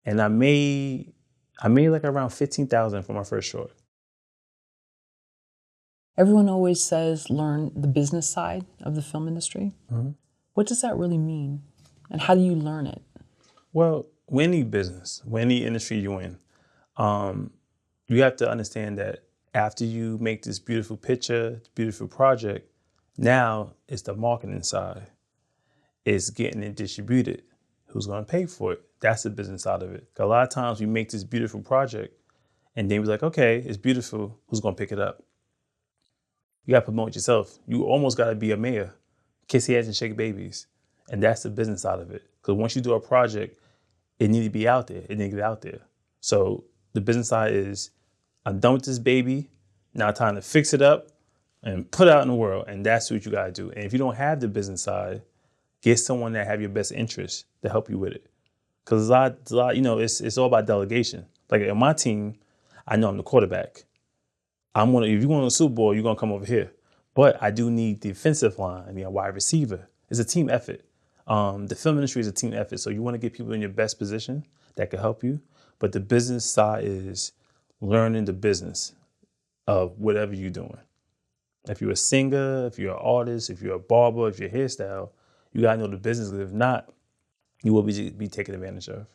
and I made like around 15,000 for my first short. Everyone always says learn the business side of the film industry. Mm-hmm. What does that really mean? And how do you learn it? Well, with any business, with any industry you're in, you have to understand that after you make this beautiful picture, beautiful project, now it's the marketing side. It's getting it distributed. Who's going to pay for it? That's the business side of it. 'Cause a lot of times we make this beautiful project and then we're like, okay, it's beautiful. Who's going to pick it up? You got to promote yourself. You almost got to be a mayor. Kiss heads and shake babies. And that's the business side of it. Because once you do a project, it needs to be out there. It needs to get out there. So the business side is, I'm done with this baby. Now time to fix it up and put it out in the world. And that's what you got to do. And if you don't have the business side, get someone that have your best interest to help you with it. Because a lot, it's all about delegation. Like in my team, I know I'm the quarterback. If you want a Super Bowl, you're gonna come over here. But I do need the defensive line. I need a wide receiver. It's a team effort. The film industry is a team effort. So you want to get people in your best position that can help you. But the business side is learning the business of whatever you're doing. If you're a singer, if you're an artist, if you're a barber, if you're a hairstyle, you gotta know the business. Because if not, you will be taken advantage of.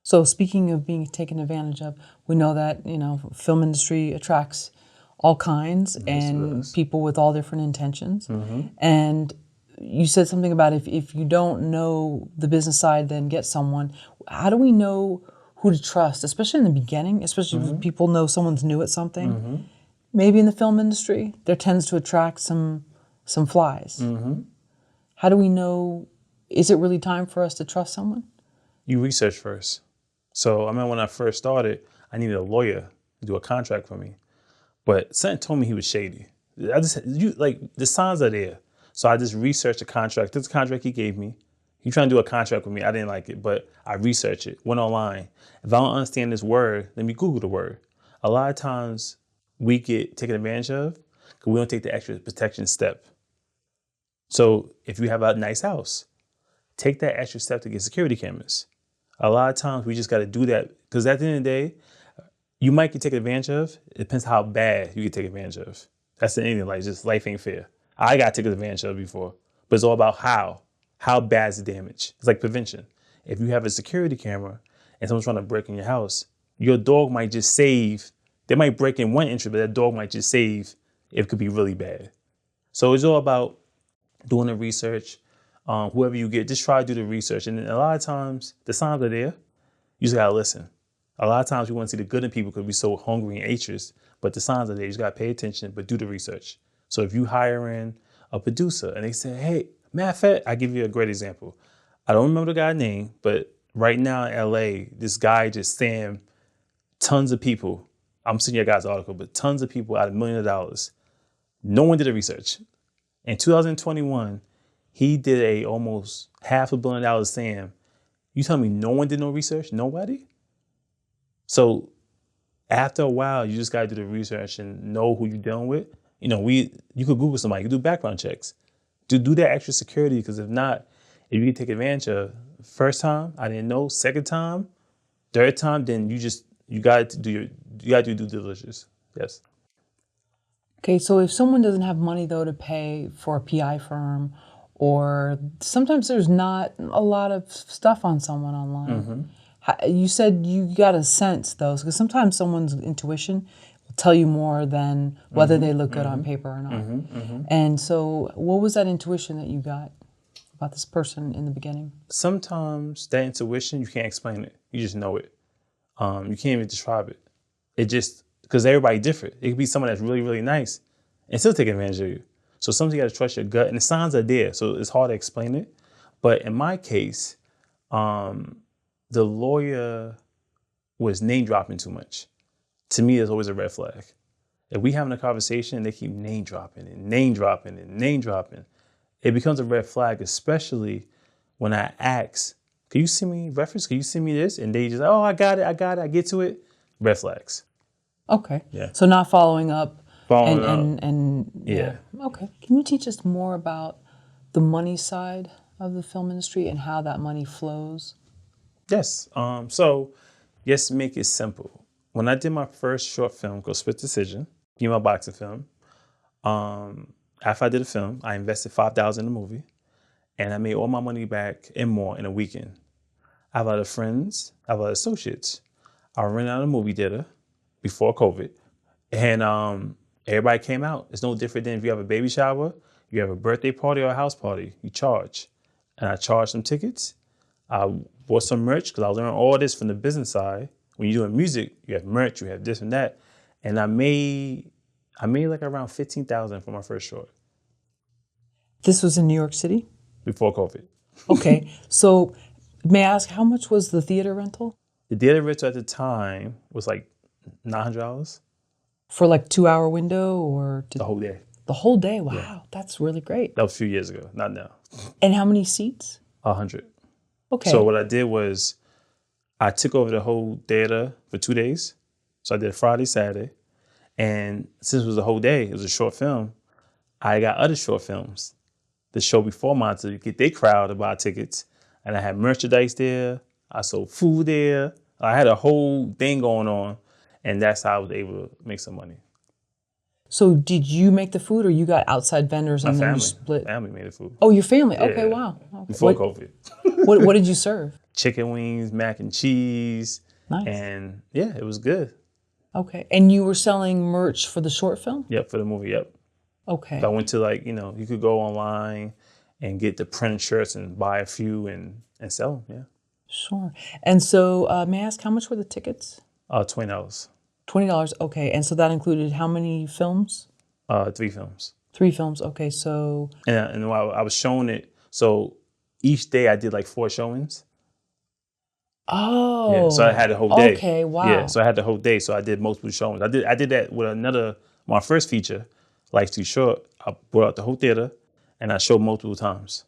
So speaking of being taken advantage of, we know that, film industry attracts all kinds and people with all different intentions. Mm-hmm. And you said something about if you don't know the business side, then get someone. How do we know who to trust, especially in the beginning, especially if people know someone's new at something? Mm-hmm. Maybe in the film industry, there tends to attract some flies. Mm-hmm. How do we know, is it really time for us to trust someone? You research first. So I remember when I first started, I needed a lawyer to do a contract for me. But something told me he was shady. The signs are there. So I just researched the contract. This contract he gave me. He trying to do a contract with me. I didn't like it, but I researched it, went online. If I don't understand this word, let me Google the word. A lot of times we get taken advantage of because we don't take the extra protection step. So if you have a nice house, take that extra step to get security cameras. A lot of times we just got to do that because at the end of the day, you might get taken advantage of. It depends how bad you get taken advantage of. That's the ending. Like, just life ain't fair. I got taken advantage of before, but it's all about how bad is the damage. It's like prevention. If you have a security camera and someone's trying to break in your house, your dog might just save. They might break in 1 inch, but that dog might just save. It could be really bad. So it's all about doing the research. Whoever you get, just try to do the research. And a lot of times, the signs are there. You just got to listen. A lot of times we want to see the good in people because we're so hungry and anxious, but the signs are there. You just got to pay attention, but do the research. So if you hire in a producer and they say, hey, matter of fact, I'll give you a great example. I don't remember the guy's name, but right now in LA, this guy just scammed tons of people. I'm seeing your guy's article, but tons of people out of millions of dollars. No one did the research. In 2021, he did almost $500 million scam. You tell me no one did no research? Nobody? So after a while, you just got to do the research and know who you're dealing with. You could Google somebody, you could do background checks. Do that extra security, because if not, if you can take advantage of first time, I didn't know, second time, third time, then you got to do due diligence. Yes. Okay, so if someone doesn't have money though to pay for a PI firm, or sometimes there's not a lot of stuff on someone online. Mm-hmm. You said you got a sense though, because sometimes someone's intuition will tell you more than whether they look good on paper or not. And so what was that intuition that you got about this person in the beginning? Sometimes that intuition, you can't explain it. You just know it. You can't even describe it. It just, because everybody's different. It could be someone that's really, really nice and still take advantage of you. So sometimes you got to trust your gut, and the signs are there. So it's hard to explain it. But in my case, the lawyer was name dropping too much. To me, it's always a red flag. If we having a conversation and they keep name dropping and name dropping and name dropping, it becomes a red flag, especially when I ask, can you send me reference? Can you send me this? And they just, oh, I got it, I get to it. Red flags. Okay. Yeah. So not following up. And yeah. Okay. Can you teach us more about the money side of the film industry and how that money flows? Yes. Yes, make it simple. When I did my first short film called Split Decision, female boxing film, after I did the film, I invested $5,000 in the movie, and I made all my money back and more in a weekend. I have a lot of friends, I have a lot of associates. I rented out a movie theater before COVID, and everybody came out. It's no different than if you have a baby shower, you have a birthday party or a house party, you charge. And I charged some tickets. I bought some merch because I learned all this from the business side. When you're doing music, you have merch, you have this and that. And I made like around 15,000 for my first short This was in New York City? before COVID. Okay. So may I ask, how much was the theater rental? The theater rental at the time was like $900 For like 2-hour window or the whole day. the whole day? Wow, that's really great. That was a few years ago, not now. And how many seats? 100. Okay. So what I did was I took over the whole theater for 2 days. So I did Friday, Saturday. And since it was a whole day, it was a short film, I got other short films the show before mine to get their crowd to buy tickets. And I had merchandise there. I sold food there. I had a whole thing going on. And that's how I was able to make some money. So did you make the food or you got outside vendors and My then family, you split? family made the food. Oh, your family. Okay, Yeah. wow. Okay. Before COVID. what did you serve? Chicken wings, mac and cheese. Nice. And yeah, it was good. Okay. And you were selling merch for the short film? Yep, for the movie, yep. Okay. I went to you could go online and get the printed shirts and buy a few and sell them, yeah. Sure. And so may I ask, how much were the tickets? $20. $20. Okay. And so that included how many films? 3 films. 3 films. Okay. So. And while I was showing it, so each day I did like 4 showings. Oh. Yeah, so I had the whole day. Okay. Wow. Yeah, so I had the whole day. So I did multiple showings. I did that with my first feature, Life's Too Short. I brought out the whole theater and I showed multiple times.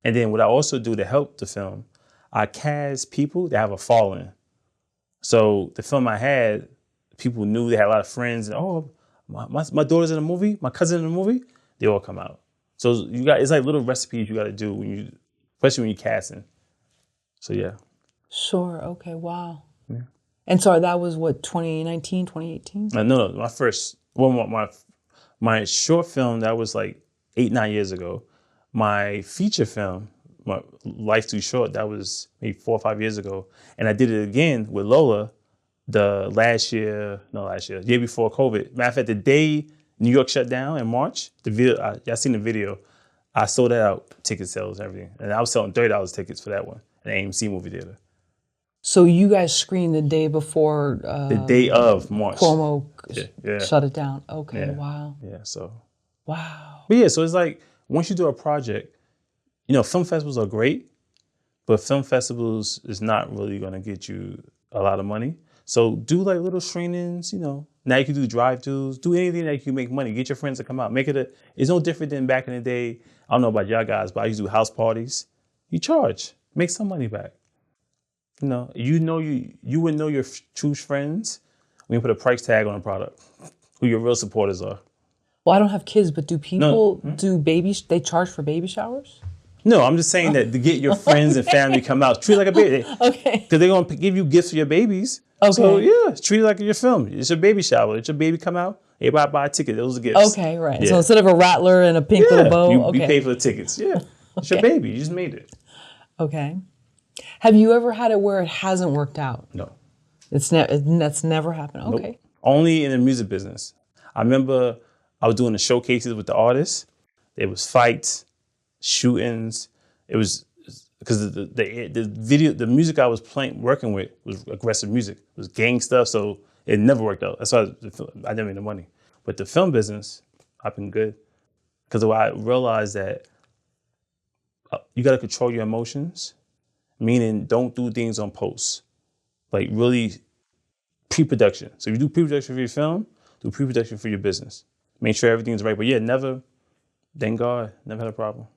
And then what I also do to help the film, I cast people that have a following. So the film I had, people knew, they had a lot of friends, and my daughter's in the movie, my cousin in the movie, they all come out. So it's like little recipes you got to do especially when you're casting. So yeah. Sure. Okay. Wow. Yeah. And so that was what, 2019, 2018? No, my short film, that was like 8-9 years ago. My feature film, my Life's Too Short, that was maybe 4 or 5 years ago. And I did it again with LOLA year before COVID. Matter of fact, the day New York shut down in March, y'all seen the video, I sold that out, ticket sales and everything. And I was selling $30 tickets for that one, an AMC movie theater. So you guys screened the day before the day of March. Cuomo shut it down. Okay, yeah. Wow. Yeah, so. Wow. But yeah, so it's like, once you do a project, film festivals are great, but film festivals is not really going to get you a lot of money. So do like little screenings, Now you can do drive-thrus, do anything that you can make money. Get your friends to come out. It's no different than back in the day. I don't know about y'all guys, but I used to do house parties. You charge, make some money back. You would know your true friends when you put a price tag on a product, who your real supporters are. Well, I don't have kids, but do people they charge for baby showers? No, I'm just saying that to get your friends and family to come out, treat it like a baby. Okay. Because they're going to give you gifts for your babies. Okay. So yeah, treat it like your film. It's your baby shower. It's your baby come out. Everybody buy a ticket. Those are gifts. Okay, right. Yeah. So instead of a rattler and a pink little bow, you pay for the tickets. Yeah. It's your baby. You just made it. Okay. Have you ever had it where it hasn't worked out? No. That's never happened. Okay. Nope. Only in the music business. I remember I was doing the showcases with the artists. There was fights, shootings. It was because the music I was working with was aggressive music. It was gang stuff, so it never worked out. That's why I didn't make the money. But the film business, I've been good because I realized that you got to control your emotions. Meaning, don't do things on post. Like really pre-production. So if you do pre-production for your film, do pre-production for your business. Make sure everything's right. But yeah, thank God, never had a problem.